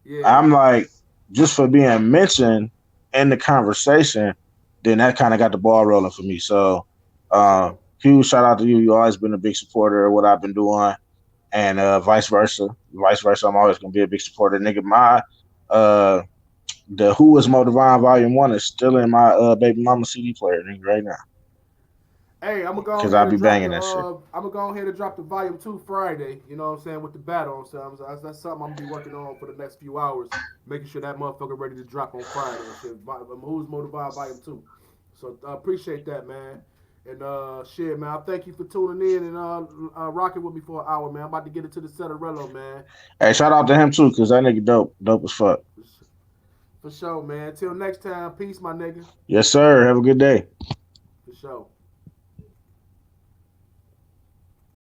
Speaker 2: Yeah,
Speaker 1: I'm like, just for being mentioned in the conversation, then that kind of got the ball rolling for me. So,
Speaker 2: for sure.
Speaker 1: huge shout out to you. You always been a big supporter of what I've been doing, and vice versa. Vice versa, I'm always gonna be a big supporter. Nigga, my uh, the Who is MoeDaVon Volume 1 is still in my baby mama CD player, nigga, right now.
Speaker 2: Hey, I'm gonna go
Speaker 1: Cause
Speaker 2: ahead
Speaker 1: I'll
Speaker 2: and
Speaker 1: be
Speaker 2: drop
Speaker 1: banging
Speaker 2: the
Speaker 1: that shit.
Speaker 2: I'm gonna go ahead and drop the volume 2 Friday. You know what I'm saying, with the battle. So that's something I'm gonna be working on for the next few hours, making sure that motherfucker ready to drop on Friday and shit. Who's Motivated Volume 2? So I appreciate that, man. And shit, man, I thank you for tuning in and rocking with me for an hour, man. I'm about to get into the Setterello, man.
Speaker 1: Hey, shout out to him too, cause that nigga dope as fuck.
Speaker 2: For sure, man. Till next time, peace, my nigga.
Speaker 1: Yes, sir. Have a good day.
Speaker 2: For sure.